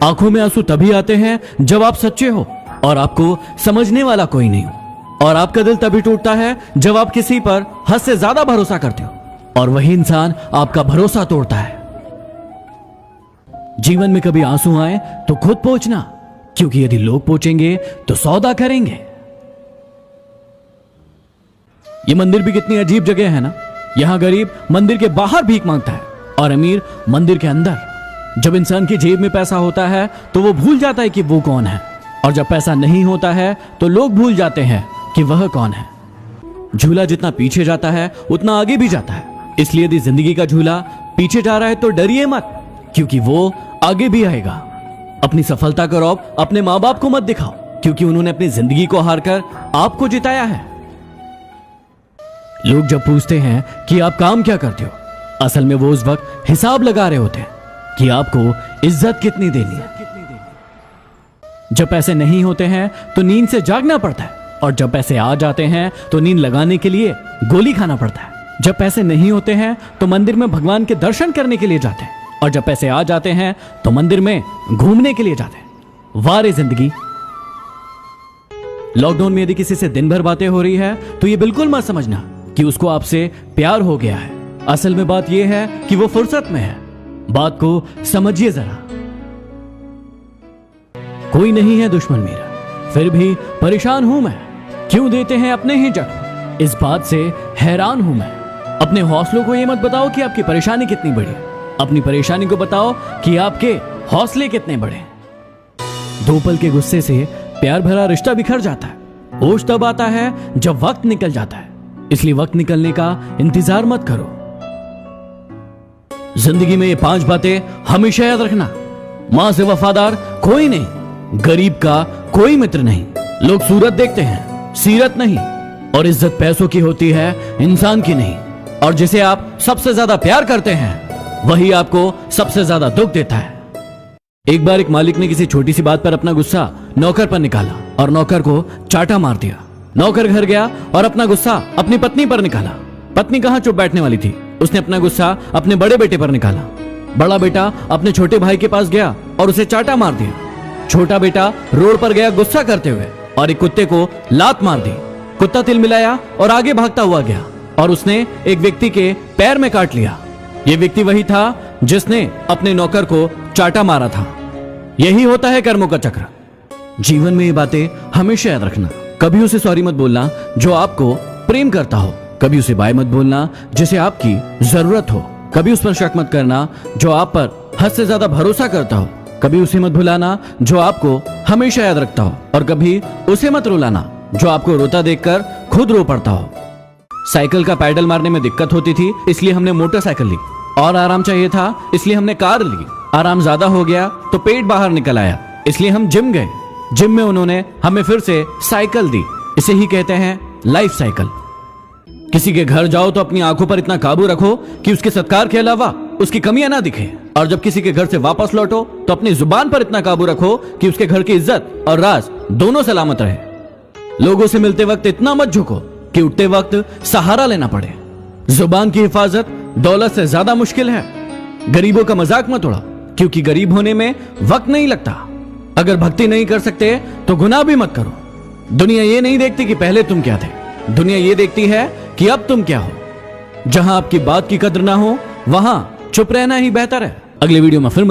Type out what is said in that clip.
आंखों में आंसू तभी आते हैं जब आप सच्चे हो और आपको समझने वाला कोई नहीं हो। और आपका दिल तभी टूटता है जब आप किसी पर हद से ज्यादा भरोसा करते हो और वही इंसान आपका भरोसा तोड़ता है। जीवन में कभी आंसू आए तो खुद पोंछना, क्योंकि यदि लोग पोंछेंगे तो सौदा करेंगे। ये मंदिर भी कितनी अजीब जगह है ना। यहां गरीब मंदिर के बाहर भीख मांगता है और अमीर मंदिर के अंदर। जब इंसान की जेब में पैसा होता है तो वो भूल जाता है कि वो कौन है, और जब पैसा नहीं होता है तो लोग भूल जाते हैं कि वह कौन है। झूला जितना पीछे जाता है उतना आगे भी जाता है, इसलिए यदि जिंदगी का झूला पीछे जा रहा है तो डरिए मत, क्योंकि वो आगे भी आएगा। अपनी सफलता का रौब अपने माँ बाप को मत दिखाओ, क्योंकि उन्होंने अपनी जिंदगी को हारकर आपको जिताया है। लोग जब पूछते हैं कि आप काम क्या करते हो, असल में वो उस वक्त हिसाब लगा रहे होते हैं कि आपको इज्जत कितनी देनी है। जब पैसे नहीं होते हैं तो नींद से जागना पड़ता है, और जब पैसे आ जाते हैं तो नींद लगाने के लिए गोली खाना पड़ता है। जब पैसे नहीं होते हैं तो मंदिर में भगवान के दर्शन करने के लिए जाते हैं, और जब पैसे आ जाते हैं तो मंदिर में घूमने के लिए जाते हैं। वाह रे जिंदगी। लॉकडाउन में यदि किसी से दिन भर बातें हो रही है तो ये बिल्कुल मत समझना कि उसको आपसे प्यार हो गया है। असल में बात यह है कि वो फुर्सत में है। बात को समझिए जरा। कोई नहीं है दुश्मन मेरा, फिर भी परेशान हूं मैं। क्यों देते हैं अपने ही जख्म, इस बात से हैरान हूं मैं। अपने हौसलों को ये मत बताओ कि आपकी परेशानी कितनी बड़ी है, अपनी परेशानी को बताओ कि आपके हौसले कितने बड़े। दो पल के गुस्से से प्यार भरा रिश्ता बिखर जाता है। होश तब आता है जब वक्त निकल जाता है, इसलिए वक्त निकलने का इंतजार मत करो। जिंदगी में ये 5 बातें हमेशा याद रखना। मां से वफादार कोई नहीं, गरीब का कोई मित्र नहीं। लोग सूरत देखते हैं, सीरत नहीं। और इज्जत पैसों की होती है, इंसान की नहीं। और जिसे आप सबसे ज्यादा प्यार करते हैं वही आपको सबसे ज्यादा दुख देता है। एक बार एक मालिक ने किसी छोटी सी बात पर अपना गुस्सा नौकर पर निकाला और नौकर को चाटा मार दिया। नौकर घर गया और अपना गुस्सा अपनी पत्नी पर निकाला। पत्नी कहां चुप बैठने वाली थी, उसने अपना गुस्सा अपने बड़े बेटे पर निकाला। बड़ा बेटा अपने छोटे भाई के पास गया और उसे चाटा मार दिया। छोटा बेटा रोड पर गया गुस्सा करते हुए और एक कुत्ते को लात मार दी। कुत्ता तिलमिलाया और आगे भागता हुआ गया और उसने एक व्यक्ति के पैर में काट लिया। यह व्यक्ति वही था जिसने अपने नौकर को चाटा मारा था। यही होता है कर्मों का चक्र। जीवन में ये बातें हमेशा याद रखना। कभी उसे सॉरी मत बोलना जो आपको प्रेम करता हो, कभी उसे बाय मत बोलना जिसे आपकी जरूरत हो, कभी उस पर शक मत करना जो आप पर हद से ज्यादा भरोसा करता हो, कभी उसे मत भुलाना जो आपको हमेशा याद रखता हो, और कभी उसे मत रुलाना जो आपको रोता देखकर खुद रो पड़ता हो। साइकिल का पैडल मारने में दिक्कत होती थी, इसलिए हमने मोटरसाइकिल ली। और आराम चाहिए था, इसलिए हमने कार ली। आराम ज्यादा हो गया तो पेट बाहर निकल आया, इसलिए हम जिम गए। जिम में उन्होंने हमें फिर से साइकिल दी। इसे ही कहते हैं लाइफ साइकिल। किसी के घर जाओ तो अपनी आंखों पर इतना काबू रखो कि उसके सत्कार के अलावा उसकी कमियां ना दिखे, और जब किसी के घर से वापस लौटो तो अपनी जुबान पर इतना काबू रखो कि उसके घर की इज्जत और राज दोनों सलामत रहे। लोगों से मिलते वक्त इतना मत झुको कि उठते वक्त सहारा लेना पड़े। जुबान की हिफाजत दौलत से ज्यादा मुश्किल है। गरीबों का मजाक मत उड़ा, क्योंकि गरीब होने में वक्त नहीं लगता। अगर भक्ति नहीं कर सकते तो गुनाह भी मत करो। दुनिया ये नहीं देखती कि पहले तुम क्या थे, दुनिया ये देखती है कि अब तुम क्या हो। जहां आपकी बात की कद्र ना हो वहां चुप रहना ही बेहतर है। अगले वीडियो में फिर